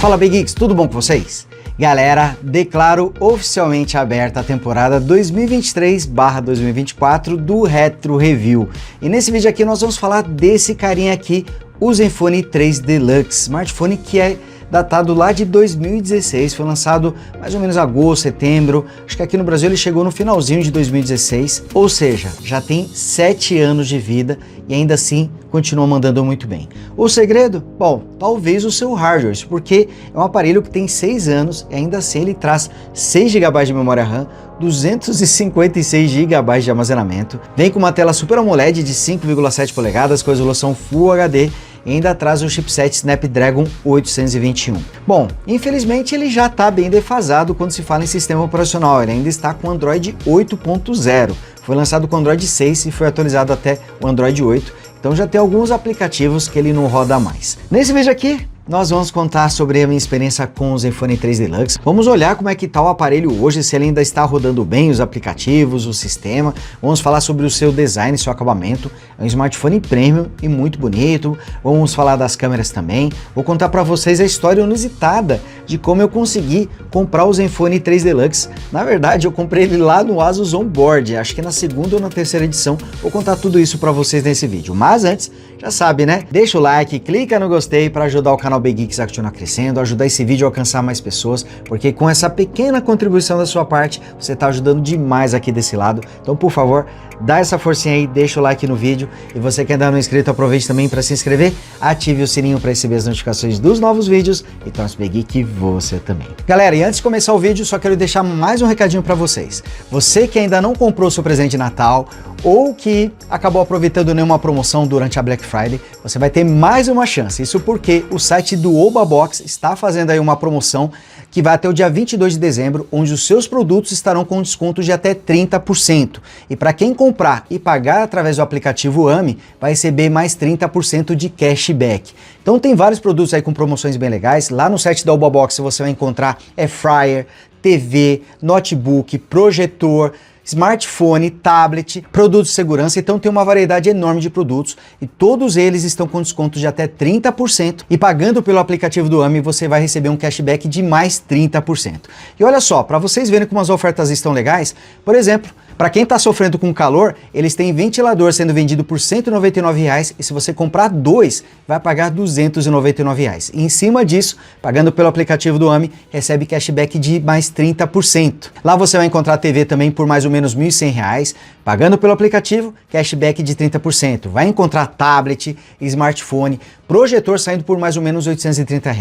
Fala Big Geeks, tudo bom com vocês? Galera, declaro oficialmente aberta a temporada 2023/2024 do Retro Review. E nesse vídeo aqui nós vamos falar desse carinha aqui, o Zenfone 3 Deluxe, smartphone que é datado lá de 2016, foi lançado mais ou menos agosto, setembro, acho que aqui no Brasil ele chegou no finalzinho de 2016, ou seja, já tem 7 anos de vida e ainda assim continua mandando muito bem. O segredo? Bom, talvez o seu hardware, isso porque é um aparelho que tem 6 anos e ainda assim ele traz 6 GB de memória RAM, 256 GB de armazenamento, vem com uma tela Super AMOLED de 5,7 polegadas com resolução Full HD e ainda traz o chipset Snapdragon 821. Bom, infelizmente ele já está bem defasado quando se fala em sistema operacional, ele ainda está com Android 8.0, foi lançado com Android 6 e foi atualizado até o Android 8, então já tem alguns aplicativos que ele não roda mais. Nesse vídeo aqui, nós vamos contar sobre a minha experiência com o Zenfone 3 Deluxe. Vamos olhar como é que está o aparelho hoje, se ele ainda está rodando bem os aplicativos, o sistema. Vamos falar sobre o seu design, seu acabamento. É um smartphone premium e muito bonito. Vamos falar das câmeras também. Vou contar para vocês a história inusitada de como eu consegui comprar o Zenfone 3 Deluxe. Na verdade, eu comprei ele lá no Asus Onboard, acho que na segunda ou na terceira edição. Vou contar tudo isso para vocês nesse vídeo. Mas antes, já sabe, né? Deixa o like, clica no gostei para ajudar o canal Big Geeks a continuar crescendo, ajudar esse vídeo a alcançar mais pessoas, porque com essa pequena contribuição da sua parte, você está ajudando demais aqui desse lado. Então, por favor, dá essa forcinha aí, deixa o like no vídeo, e você que ainda não é inscrito, aproveite também para se inscrever, ative o sininho para receber as notificações dos novos vídeos e torce Big Geek você também. Galera, e antes de começar o vídeo, só quero deixar mais um recadinho para vocês. Você que ainda não comprou seu presente de Natal, ou que acabou aproveitando nenhuma promoção durante a Black Friday, você vai ter mais uma chance. Isso porque o site do Obabox está fazendo aí uma promoção que vai até o dia 22 de dezembro, onde os seus produtos estarão com desconto de até 30%. E para quem comprar e pagar através do aplicativo AMI, vai receber mais 30% de cashback. Então tem vários produtos aí com promoções bem legais. Lá no site da Obabox você vai encontrar Air Fryer, TV, notebook, projetor, smartphone, tablet, produtos de segurança, então tem uma variedade enorme de produtos e todos eles estão com desconto de até 30% e pagando pelo aplicativo do AMI você vai receber um cashback de mais 30%. E olha só, para vocês verem como as ofertas estão legais, por exemplo, para quem está sofrendo com calor, eles têm ventilador sendo vendido por R$ 199 e se você comprar 2, vai pagar R$ 299. E em cima disso, pagando pelo aplicativo do AMI, recebe cashback de mais 30%. Lá você vai encontrar TV também por mais ou menos R$ 1.100, pagando pelo aplicativo, cashback de 30%. Vai encontrar tablet, smartphone, projetor saindo por mais ou menos R$ 830,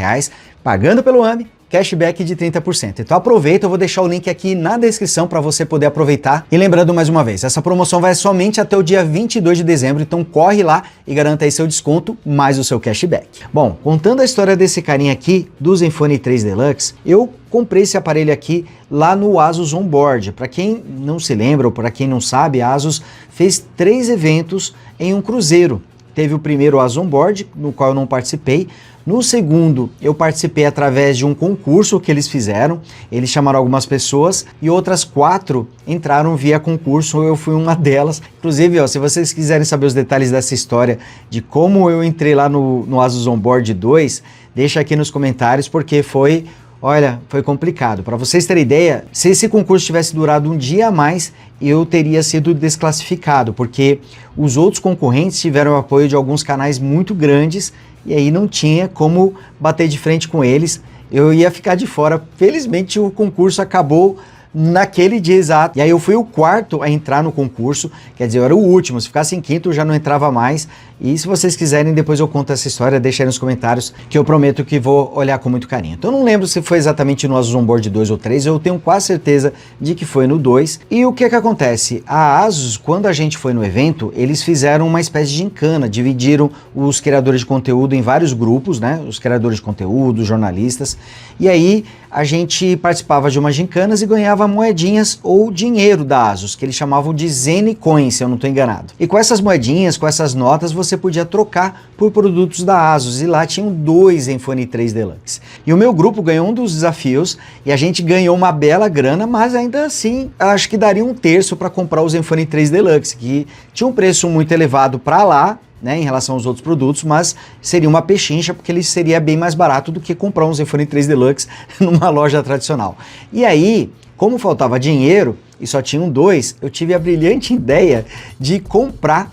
pagando pelo AMI, cashback de 30%. Então aproveita, eu vou deixar o link aqui na descrição para você poder aproveitar. E lembrando mais uma vez, essa promoção vai somente até o dia 22 de dezembro, então corre lá e garanta aí seu desconto mais o seu cashback. Bom, contando a história desse carinha aqui, do Zenfone 3 Deluxe, eu comprei esse aparelho aqui lá no Asus Onboard. Para quem não se lembra ou para quem não sabe, a Asus fez 3 eventos em um cruzeiro. Teve o primeiro Asus Onboard, no qual eu não participei. No segundo, eu participei através de um concurso que eles fizeram. Eles chamaram algumas pessoas e outras 4 entraram via concurso. Eu fui uma delas. Inclusive, ó, se vocês quiserem saber os detalhes dessa história, de como eu entrei lá no Asus Onboard 2, deixa aqui nos comentários, porque foi... Olha, foi complicado. Para vocês terem ideia, se esse concurso tivesse durado um dia a mais, eu teria sido desclassificado, porque os outros concorrentes tiveram o apoio de alguns canais muito grandes e aí não tinha como bater de frente com eles. Eu ia ficar de fora. Felizmente o concurso acabou naquele dia exato. E aí eu fui o 4º a entrar no concurso, quer dizer, eu era o último, se ficasse em 5º eu já não entrava mais. E se vocês quiserem, depois eu conto essa história, deixa aí nos comentários, que eu prometo que vou olhar com muito carinho. Então eu não lembro se foi exatamente no Asus Onboard 2 ou 3, eu tenho quase certeza de que foi no 2. E o que que acontece? A Asus, quando a gente foi no evento, eles fizeram uma espécie de gincana, dividiram os criadores de conteúdo em vários grupos, né? Os criadores de conteúdo, jornalistas, e aí a gente participava de umas gincanas e ganhava moedinhas ou dinheiro da Asus, que eles chamavam de Zen Coins, se eu não estou enganado. E com essas moedinhas, com essas notas, você podia trocar por produtos da Asus, e lá tinham 2 Zenfone 3 Deluxe. E o meu grupo ganhou um dos desafios, e a gente ganhou uma bela grana, mas ainda assim, acho que daria 1/3 para comprar o Zenfone 3 Deluxe, que tinha um preço muito elevado para lá, né, em relação aos outros produtos, mas seria uma pechincha porque ele seria bem mais barato do que comprar um Zenfone 3 Deluxe numa loja tradicional. E aí, como faltava dinheiro e só tinham dois, eu tive a brilhante ideia de comprar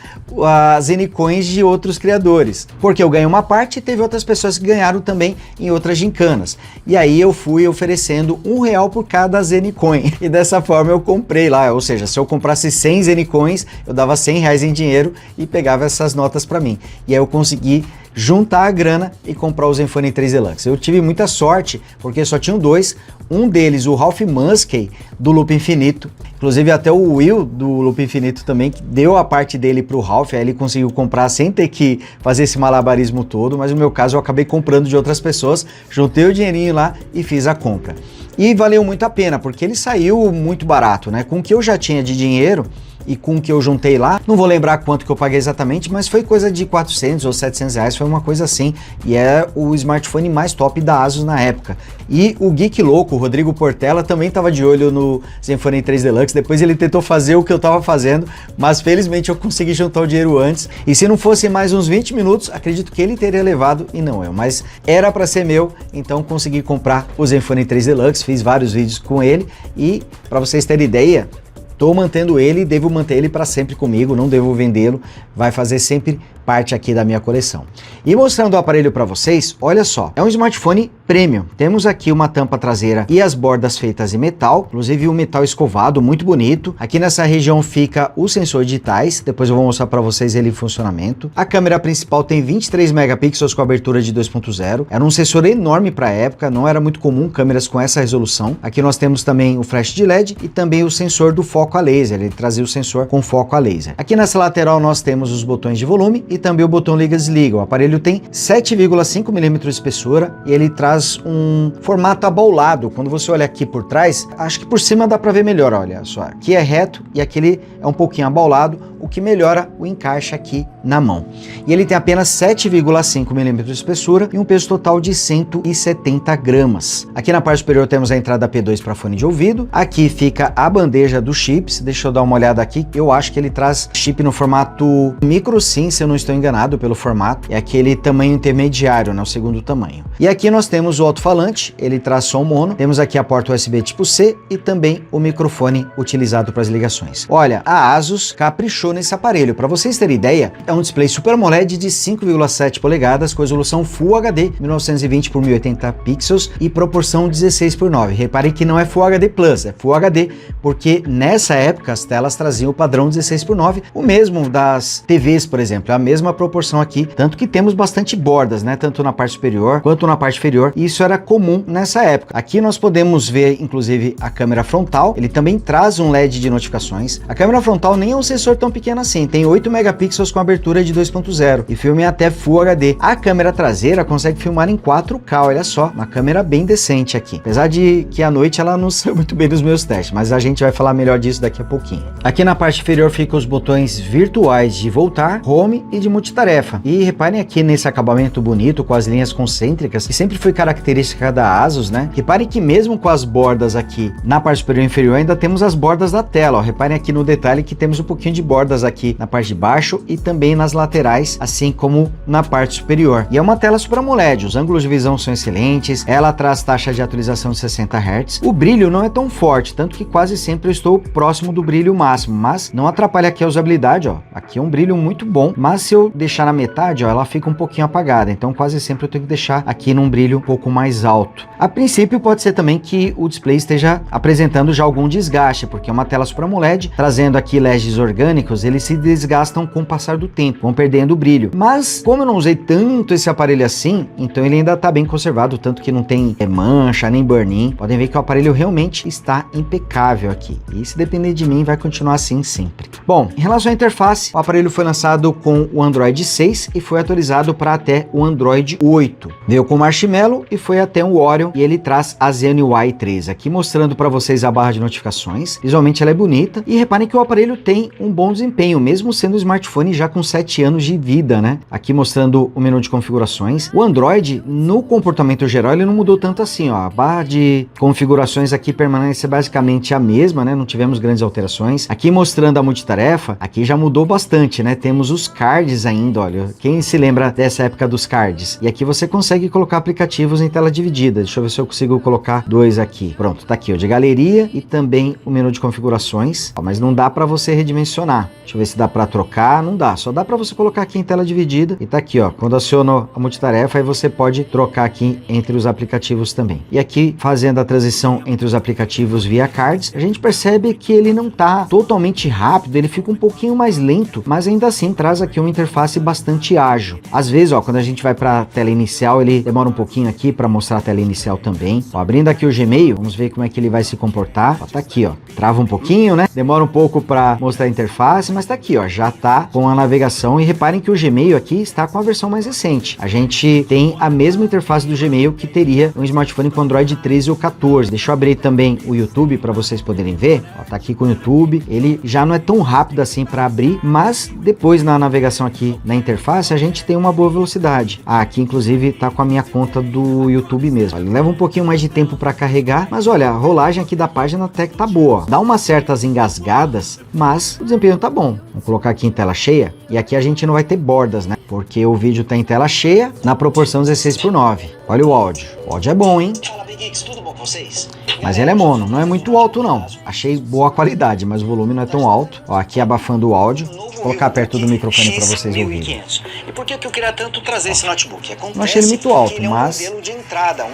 as N-Coins de outros criadores, porque eu ganhei uma parte e teve outras pessoas que ganharam também em outras gincanas. E aí eu fui oferecendo R$1 por cada N-Coin e dessa forma eu comprei lá, ou seja, se eu comprasse 100 N-Coins, eu dava R$100 em dinheiro e pegava essas notas para mim. E aí eu consegui juntar a grana e comprar o Zenfone 3 Deluxe. Eu tive muita sorte, porque só tinham dois, um deles o Ralph Muskey do Loop Infinito, inclusive até o Will do Loop Infinito também, que deu a parte dele pro Ralph, aí ele conseguiu comprar sem ter que fazer esse malabarismo todo, mas no meu caso eu acabei comprando de outras pessoas, juntei o dinheirinho lá e fiz a compra. E valeu muito a pena, porque ele saiu muito barato, né? Com o que eu já tinha de dinheiro e com o que eu juntei lá, não vou lembrar quanto que eu paguei exatamente, mas foi coisa de 400 ou 700 reais, foi uma coisa assim, e é o smartphone mais top da ASUS na época. E o Geek Louco, o Rodrigo Portela, também estava de olho no Zenfone 3 Deluxe, depois ele tentou fazer o que eu estava fazendo, mas felizmente eu consegui juntar o dinheiro antes, e se não fosse mais uns 20 minutos, acredito que ele teria levado, e não eu, mas era para ser meu, então consegui comprar o Zenfone 3 Deluxe, fiz vários vídeos com ele, e para vocês terem ideia, estou mantendo ele e devo manter ele para sempre comigo, não devo vendê-lo, vai fazer sempre parte aqui da minha coleção. E mostrando o aparelho para vocês, olha só, é um smartphone premium. Temos aqui uma tampa traseira e as bordas feitas em metal, inclusive um metal escovado, muito bonito. Aqui nessa região fica os sensores digitais, depois eu vou mostrar para vocês ele em funcionamento. A câmera principal tem 23 megapixels com abertura de 2.0, era um sensor enorme para a época, não era muito comum câmeras com essa resolução. Aqui nós temos também o flash de LED e também o sensor do foco a laser, ele trazia o sensor com foco a laser. Aqui nessa lateral nós temos os botões de volume e também o botão liga-desliga. O aparelho tem 7,5 mm de espessura e ele traz um formato abaulado. Quando você olha aqui por trás, acho que por cima dá para ver melhor, olha só. Aqui é reto e aquele é um pouquinho abaulado, o que melhora o encaixe aqui na mão. E ele tem apenas 7,5 mm de espessura e um peso total de 170 gramas. Aqui na parte superior temos a entrada P2 para fone de ouvido. Aqui fica a bandeja dos chips. Deixa eu dar uma olhada aqui. Eu acho que ele traz chip no formato micro SIM, se eu não estou enganado pelo formato. É aquele tamanho intermediário, né? O segundo tamanho. E aqui nós temos o alto-falante. Ele traz som mono. Temos aqui a porta USB tipo C e também o microfone utilizado para as ligações. Olha, a ASUS caprichou nesse aparelho. Para vocês terem ideia, é um display Super AMOLED de 5,7 polegadas com resolução Full HD 1920 por 1080 pixels e proporção 16:9. Reparem que não é Full HD Plus, é Full HD, porque nessa época as telas traziam o padrão 16:9, o mesmo das TVs, por exemplo, é a mesma proporção aqui, tanto que temos bastante bordas, né, tanto na parte superior quanto na parte inferior, e isso era comum nessa época. Aqui nós podemos ver, inclusive, a câmera frontal, ele também traz um LED de notificações. A câmera frontal nem é um sensor tão pequeno assim, tem 8 megapixels com abertura de 2.0 e filme até Full HD. A câmera traseira consegue filmar em 4K, olha só, uma câmera bem decente aqui. Apesar de que à noite ela não saiu muito bem nos meus testes, mas a gente vai falar melhor disso daqui a pouquinho. Aqui na parte inferior ficam os botões virtuais de voltar, home e de multitarefa. E reparem aqui nesse acabamento bonito com as linhas concêntricas, que sempre foi característica da ASUS, né? Reparem que mesmo com as bordas aqui na parte superior e inferior ainda temos as bordas da tela, ó. Reparem aqui no detalhe que temos um pouquinho de bordas aqui na parte de baixo e também nas laterais, assim como na parte superior. E é uma tela Super AMOLED, os ângulos de visão são excelentes, ela traz taxa de atualização de 60 Hz. O brilho não é tão forte, tanto que quase sempre eu estou próximo do brilho máximo, mas não atrapalha aqui a usabilidade, ó. Aqui é um brilho muito bom, mas se eu deixar na metade, ó, ela fica um pouquinho apagada, então quase sempre eu tenho que deixar aqui num brilho um pouco mais alto. A princípio pode ser também que o display esteja apresentando já algum desgaste, porque é uma tela Super AMOLED, trazendo aqui LEDs orgânicos, eles se desgastam com o passar do tempo, vão perdendo o brilho. Mas como eu não usei tanto esse aparelho assim, então ele ainda está bem conservado, tanto que não tem mancha nem burn-in. Podem ver que o aparelho realmente está impecável aqui. E se depender de mim, vai continuar assim sempre. Bom, em relação à interface, o aparelho foi lançado com o Android 6 e foi atualizado para até o Android 8. Veio com Marshmallow e foi até o Oreo e ele traz a Zen UI 3. Aqui mostrando para vocês a barra de notificações. Visualmente ela é bonita e reparem que o aparelho tem um bom desempenho. desempenho, mesmo sendo um smartphone já com 7 anos de vida, né? Aqui mostrando o menu de configurações. O Android, no comportamento geral, ele não mudou tanto assim, ó. A barra de configurações aqui permanece basicamente a mesma, né? Não tivemos grandes alterações. Aqui mostrando a multitarefa, aqui já mudou bastante, né? Temos os cards ainda, olha. Quem se lembra dessa época dos cards? E aqui você consegue colocar aplicativos em tela dividida. Deixa eu ver se eu consigo colocar dois aqui. Pronto, tá aqui, ó, de galeria e também o menu de configurações. Ó, mas não dá para você redimensionar. Deixa eu ver se dá para trocar. Não dá, só dá para você colocar aqui em tela dividida. E tá aqui, ó, quando aciono a multitarefa, aí você pode trocar aqui entre os aplicativos também. E aqui, fazendo a transição entre os aplicativos via cards, a gente percebe que ele não tá totalmente rápido, ele fica um pouquinho mais lento, mas ainda assim traz aqui uma interface bastante ágil. Às vezes, ó, quando a gente vai para a tela inicial, ele demora um pouquinho aqui para mostrar a tela inicial também. Ó, abrindo aqui o Gmail, vamos ver como é que ele vai se comportar. Ó, tá aqui, ó, trava um pouquinho, né? Demora um pouco para mostrar a interface, mas tá aqui, ó, já tá com a navegação. E reparem que o Gmail aqui está com a versão mais recente. A gente tem a mesma interface do Gmail que teria um smartphone com Android 13 ou 14. Deixa eu abrir também o YouTube para vocês poderem ver. Ó, tá aqui com o YouTube. Ele já não é tão rápido assim para abrir, mas depois na navegação aqui na interface a gente tem uma boa velocidade. Aqui inclusive tá com a minha conta do YouTube mesmo. Ele leva um pouquinho mais de tempo para carregar, mas olha, a rolagem aqui da página até que tá boa. Dá umas certas engasgadas, mas o desempenho tá bom. Vamos colocar aqui em tela cheia e aqui a gente não vai ter bordas, né? Porque o vídeo tá em tela cheia na proporção 16:9. Olha o áudio. O áudio é bom, hein? Fala, Big Geeks, tudo bom com vocês? Mas ele é mono, não é muito alto não. Achei boa qualidade, mas o volume não é tão alto. Ó, aqui abafando o áudio. Vou colocar perto do microfone para vocês ouvirem. E por que eu queria tanto trazer esse notebook? Não achei ele muito alto, mas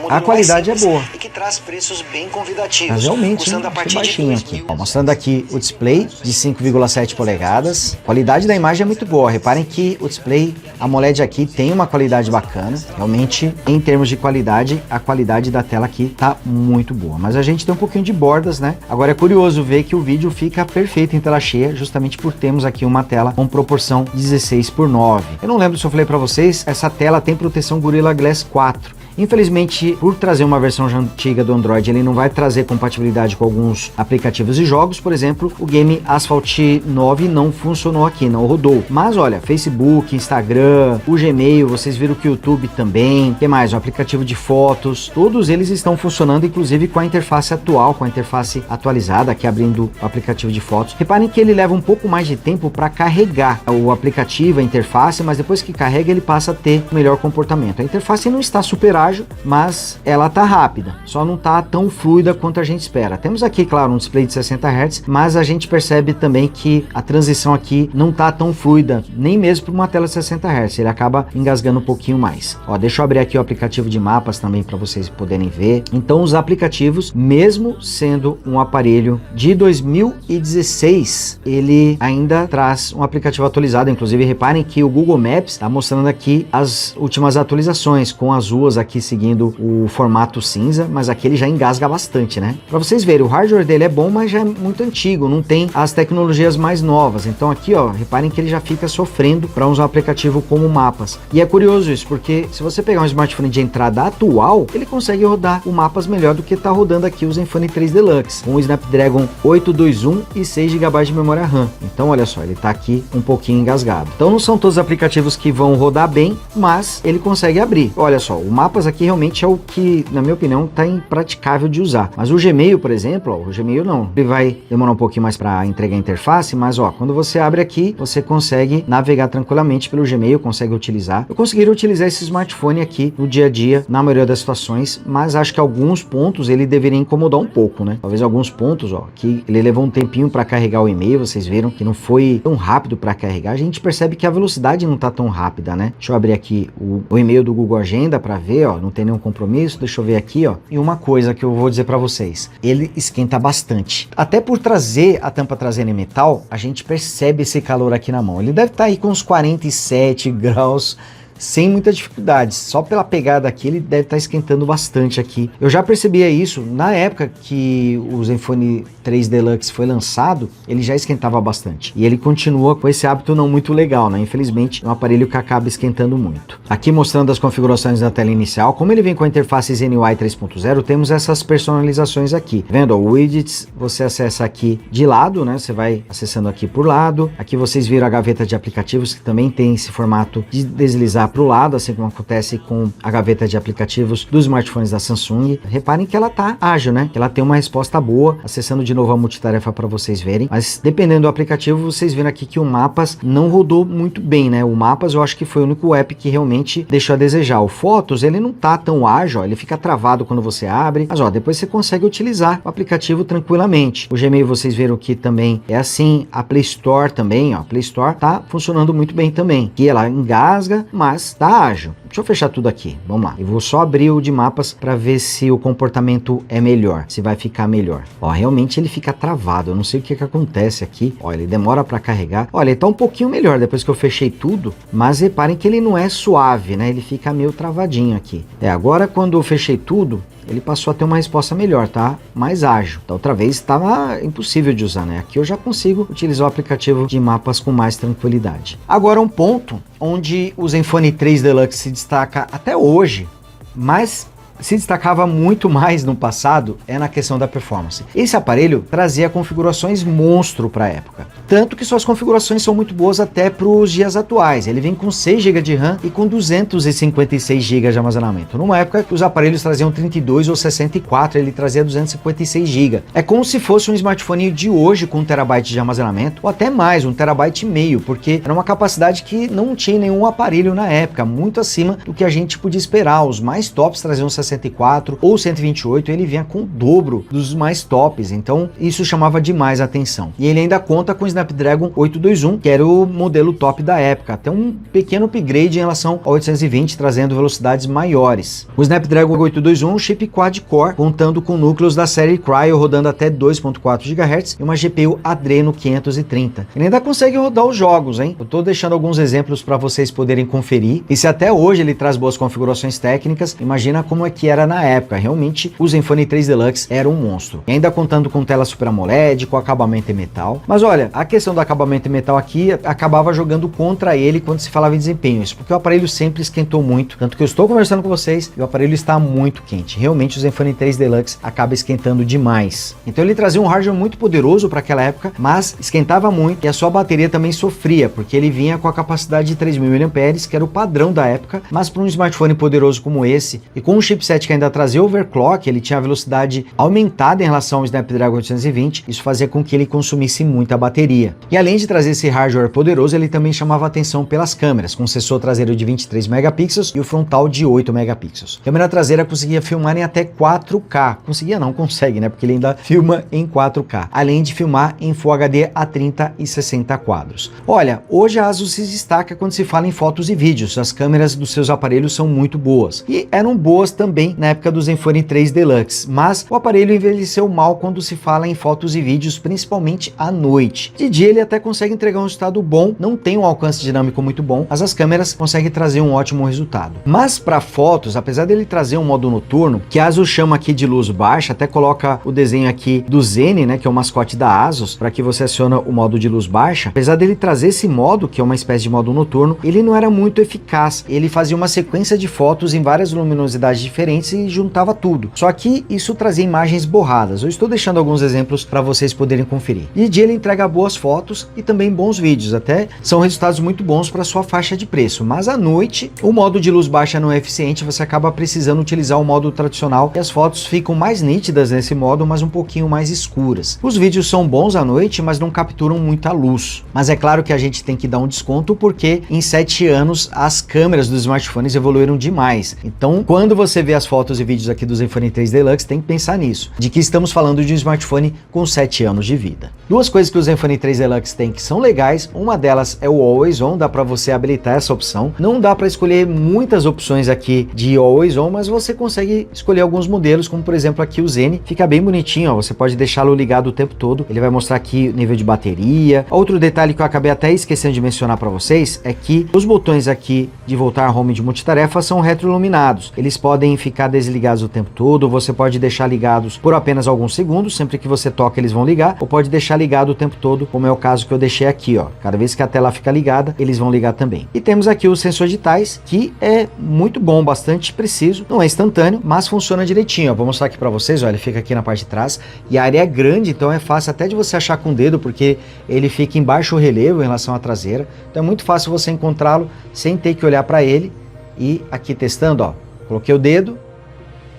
a qualidade é boa. E que traz preços bem convidativos. Mas realmente, hein? Achei baixinho aqui. Ó, mostrando aqui o display de 5,7 polegadas. A qualidade da imagem é muito boa. Reparem que o display AMOLED aqui tem uma qualidade bacana. Realmente, em termos de qualidade, a qualidade da tela aqui tá muito boa. Mas a gente tem um pouquinho de bordas, né? Agora é curioso ver que o vídeo fica perfeito em tela cheia, justamente por termos aqui uma tela com proporção 16:9. Eu não lembro se eu falei para vocês, essa tela tem proteção Gorilla Glass 4. Infelizmente, por trazer uma versão já antiga do Android, ele não vai trazer compatibilidade com alguns aplicativos e jogos. Por exemplo, o game Asphalt 9 não funcionou aqui, não rodou. Mas olha, Facebook, Instagram, o Gmail, vocês viram que o YouTube também. O que mais? O aplicativo de fotos, todos eles estão funcionando, inclusive com a interface atual, com a interface atualizada, aqui abrindo o aplicativo de fotos. Reparem que ele leva um pouco mais de tempo para carregar o aplicativo, a interface, mas depois que carrega ele passa a ter melhor comportamento. A interface não está super ágil, mas ela tá rápida, só não tá tão fluida quanto a gente espera. Temos aqui, claro, um display de 60 Hz, mas a gente percebe também que a transição aqui não tá tão fluida, nem mesmo para uma tela de 60 Hz, ele acaba engasgando um pouquinho mais. Ó, deixa eu abrir aqui o aplicativo de mapas também para vocês poderem ver. Então os aplicativos, mesmo sendo um aparelho de 2016, ele ainda traz um aplicativo atualizado. Inclusive reparem que o Google Maps está mostrando aqui as últimas atualizações, com as ruas aqui seguindo o formato cinza, mas aqui ele já engasga bastante, né? Para vocês verem, o hardware dele é bom, mas já é muito antigo, não tem as tecnologias mais novas. Então aqui, ó, reparem que ele já fica sofrendo para usar um aplicativo como Mapas. E é curioso isso, porque se você pegar um smartphone de entrada atual, ele consegue rodar o Mapas melhor do que tá rodando aqui o Zenfone 3 Deluxe, com o Snapdragon 821 e 6 GB de memória RAM. Então olha só, ele tá aqui um pouquinho engasgado. Então não são todos os aplicativos que vão rodar bem, mas ele consegue abrir. Olha só, o Mapas aqui realmente é o que, na minha opinião, tá impraticável de usar. Mas o Gmail, por exemplo, ó, o Gmail não. Ele vai demorar um pouquinho mais para entregar a interface, mas ó, quando você abre aqui, você consegue navegar tranquilamente pelo Gmail, consegue utilizar. Eu conseguiria utilizar esse smartphone aqui no dia a dia, na maioria das situações, mas acho que alguns pontos ele deveria incomodar um pouco, né? Talvez alguns pontos, ó, que ele levou um tempinho para carregar o e-mail, vocês viram que não foi tão rápido para carregar. A gente percebe que a velocidade não tá tão rápida, né? Deixa eu abrir aqui o e-mail do Google Agenda para ver, ó, não tem nenhum compromisso. Deixa eu ver aqui, ó. E uma coisa que eu vou dizer para vocês, ele esquenta bastante. Até por trazer a tampa traseira em metal, a gente percebe esse calor aqui na mão. Ele deve estar aí com uns 47 graus sem muita dificuldade. Só pela pegada aqui ele deve estar esquentando bastante aqui. Eu já percebia isso na época que o Zenfone 3 Deluxe foi lançado, ele já esquentava bastante. E ele continua com esse hábito não muito legal, né? Infelizmente é um aparelho que acaba esquentando muito. Aqui mostrando as configurações da tela inicial, como ele vem com a interface ZenUI 3.0, temos essas personalizações aqui. Vendo, ó, o widgets, você acessa aqui de lado, né? Você vai acessando aqui por lado. Aqui vocês viram a gaveta de aplicativos, que também tem esse formato de deslizar para o lado, assim como acontece com a gaveta de aplicativos dos smartphones da Samsung. Reparem que ela tá ágil, né? Que ela tem uma resposta boa, acessando de novo a multitarefa para vocês verem. Mas dependendo do aplicativo, vocês viram aqui que o Mapas não rodou muito bem, né? O Mapas eu acho que foi o único app que realmente deixou a desejar. O Fotos, ele não tá tão ágil, ó, ele fica travado quando você abre, mas ó, depois você consegue utilizar o aplicativo tranquilamente. O Gmail vocês viram que também é assim, a Play Store também, ó, a Play Store tá funcionando muito bem também. Que ela engasga, mas tá ágil. Deixa eu fechar tudo aqui, vamos lá. Eu vou só abrir o de mapas para ver se o comportamento é melhor, se vai ficar melhor. Ó, realmente ele fica travado, eu não sei o que acontece aqui. Ó, ele demora para carregar. Olha, ele tá um pouquinho melhor depois que eu fechei tudo, mas reparem que ele não é suave, né? Ele fica meio travadinho aqui. Agora quando eu fechei tudo, ele passou a ter uma resposta melhor, tá? Mais ágil. Da outra vez estava impossível de usar, né? Aqui eu já consigo utilizar o aplicativo de mapas com mais tranquilidade. Agora um ponto onde o Zenfone 3 Deluxe se destaca até hoje, mas se destacava muito mais no passado é na questão da performance. Esse aparelho trazia configurações monstro para a época, tanto que suas configurações são muito boas até para os dias atuais. Ele vem com 6 GB de RAM e com 256 GB de armazenamento. Numa época que os aparelhos traziam 32 ou 64, ele trazia 256 GB. É como se fosse um smartphone de hoje com 1 TB de armazenamento, ou até mais, 1,5 TB, porque era uma capacidade que não tinha nenhum aparelho na época, muito acima do que a gente podia esperar. Os mais tops traziam 64 ou 128, ele vinha com o dobro dos mais tops, então isso chamava demais a atenção. E ele ainda conta com o Snapdragon 821, que era o modelo top da época, até um pequeno upgrade em relação ao 820, trazendo velocidades maiores. O Snapdragon 821 um chip quad-core, contando com núcleos da série Cryo, rodando até 2.4 GHz e uma GPU Adreno 530. Ele ainda consegue rodar os jogos, hein? Eu tô deixando alguns exemplos para vocês poderem conferir, e se até hoje ele traz boas configurações técnicas, imagina como é que era na época. Realmente o Zenfone 3 Deluxe era um monstro, e ainda contando com tela Super AMOLED, com acabamento em metal. Mas olha, a questão do acabamento em metal aqui acabava jogando contra ele quando se falava em desempenho, isso porque o aparelho sempre esquentou muito, tanto que eu estou conversando com vocês e o aparelho está muito quente. Realmente o Zenfone 3 Deluxe acaba esquentando demais. Então ele trazia um hardware muito poderoso para aquela época, mas esquentava muito e a sua bateria também sofria, porque ele vinha com a capacidade de 3.000 mAh, que era o padrão da época, mas para um smartphone poderoso como esse e com um chipset que ainda trazia overclock, ele tinha a velocidade aumentada em relação ao Snapdragon 820, isso fazia com que ele consumisse muita bateria. E além de trazer esse hardware poderoso, ele também chamava atenção pelas câmeras, com o sensor traseiro de 23 megapixels e o frontal de 8 megapixels. A câmera traseira conseguia filmar em até 4K, conseguia não, consegue, né, porque ele ainda filma em 4K, além de filmar em Full HD a 30 e 60 quadros. Olha, hoje a ASUS se destaca quando se fala em fotos e vídeos, as câmeras dos seus aparelhos são muito boas, e eram boas também na época do Zenfone 3 Deluxe, mas o aparelho envelheceu mal quando se fala em fotos e vídeos, principalmente à noite. De dia ele até consegue entregar um resultado bom, não tem um alcance dinâmico muito bom, mas as câmeras conseguem trazer um ótimo resultado. Mas para fotos, apesar dele trazer um modo noturno, que a ASUS chama aqui de luz baixa, até coloca o desenho aqui do Zen, né, que é o mascote da ASUS, para que você aciona o modo de luz baixa. Apesar dele trazer esse modo, que é uma espécie de modo noturno, ele não era muito eficaz. Ele fazia uma sequência de fotos em várias luminosidades diferentes e juntava tudo. Só que isso trazia imagens borradas. Eu estou deixando alguns exemplos para vocês poderem conferir. De dia ele entrega boas fotos e também bons vídeos, até são resultados muito bons para sua faixa de preço, mas à noite o modo de luz baixa não é eficiente, você acaba precisando utilizar o modo tradicional e as fotos ficam mais nítidas nesse modo, mas um pouquinho mais escuras. Os vídeos são bons à noite, mas não capturam muita luz. Mas é claro que a gente tem que dar um desconto porque em 7 anos as câmeras dos smartphones evoluíram demais. Então, quando você vê as fotos e vídeos aqui do Zenfone 3 Deluxe, tem que pensar nisso, de que estamos falando de um smartphone com 7 anos de vida. Duas coisas que o Zenfone 3 Deluxe tem que são legais, uma delas é o Always On, dá para você habilitar essa opção. Não dá para escolher muitas opções aqui de Always On, mas você consegue escolher alguns modelos, como por exemplo aqui o Zen, fica bem bonitinho, ó, você pode deixá-lo ligado o tempo todo, ele vai mostrar aqui o nível de bateria. Outro detalhe que eu acabei até esquecendo de mencionar para vocês é que os botões aqui de voltar home de multitarefa são retroiluminados. Eles podem ficar desligados o tempo todo, você pode deixar ligados por apenas alguns segundos, sempre que você toca eles vão ligar, ou pode deixar ligado o tempo todo, como é o caso que eu deixei aqui, ó. Cada vez que a tela fica ligada, eles vão ligar também. E temos aqui o sensor de tais, que é muito bom, bastante preciso, não é instantâneo, mas funciona direitinho, ó. Vou mostrar aqui para vocês, ó, ele fica aqui na parte de trás, e a área é grande, então é fácil até de você achar com o dedo, porque ele fica em baixo relevo em relação à traseira, então é muito fácil você encontrá-lo sem ter que olhar para ele. E aqui testando, ó, coloquei o dedo,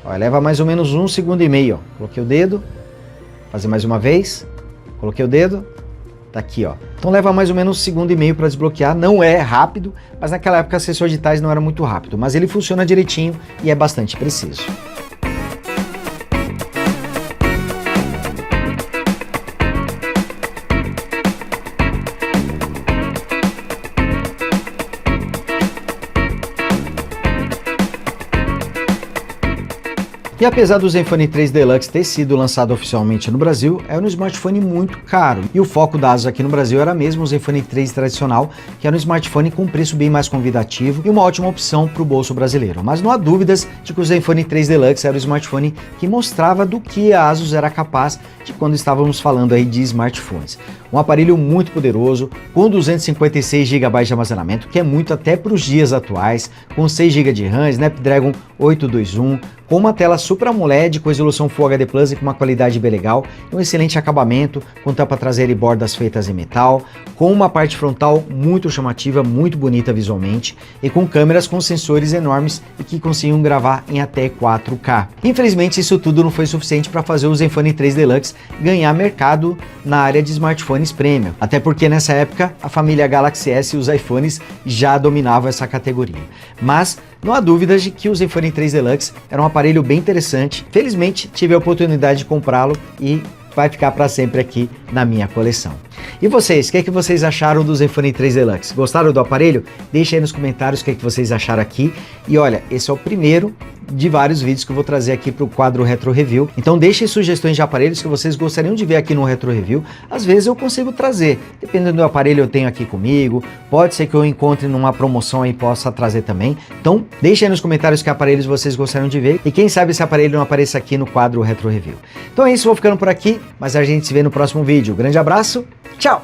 ó, leva mais ou menos 1,5 segundos, ó, coloquei o dedo, fazer mais uma vez, coloquei o dedo, tá aqui, ó, então leva mais ou menos 1,5 segundos para desbloquear, não é rápido, mas naquela época o sensor de tais não era muito rápido, mas ele funciona direitinho e é bastante preciso. E apesar do Zenfone 3 Deluxe ter sido lançado oficialmente no Brasil, é um smartphone muito caro. E o foco da ASUS aqui no Brasil era mesmo o Zenfone 3 tradicional, que era um smartphone com preço bem mais convidativo e uma ótima opção para o bolso brasileiro. Mas não há dúvidas de que o Zenfone 3 Deluxe era o smartphone que mostrava do que a ASUS era capaz de quando estávamos falando aí de smartphones. Um aparelho muito poderoso, com 256 GB de armazenamento, que é muito até para os dias atuais, com 6 GB de RAM, Snapdragon 821, com uma tela Super AMOLED com resolução Full HD Plus e com uma qualidade bem legal, um excelente acabamento, com tampa traseira e bordas feitas em metal, com uma parte frontal muito chamativa, muito bonita visualmente, e com câmeras com sensores enormes e que conseguiam gravar em até 4K. Infelizmente isso tudo não foi suficiente para fazer o Zenfone 3 Deluxe ganhar mercado na área de smartphones premium, até porque nessa época a família Galaxy S e os iPhones já dominavam essa categoria. Mas não há dúvidas de que o Zenfone 3 Deluxe era um aparelho bem interessante. Felizmente tive a oportunidade de comprá-lo e vai ficar para sempre aqui na minha coleção. E vocês, o que é que vocês acharam do Zenfone 3 Deluxe? Gostaram do aparelho? Deixa aí nos comentários o que é que vocês acharam aqui. E olha, esse é o primeiro de vários vídeos que eu vou trazer aqui para o quadro Retro Review. Então deixem sugestões de aparelhos que vocês gostariam de ver aqui no Retro Review. Às vezes eu consigo trazer, dependendo do aparelho eu tenho aqui comigo, pode ser que eu encontre numa promoção aí e possa trazer também. Então deixem aí nos comentários que aparelhos vocês gostariam de ver e quem sabe esse aparelho não apareça aqui no quadro Retro Review. Então é isso, vou ficando por aqui, mas a gente se vê no próximo vídeo. Grande abraço, tchau!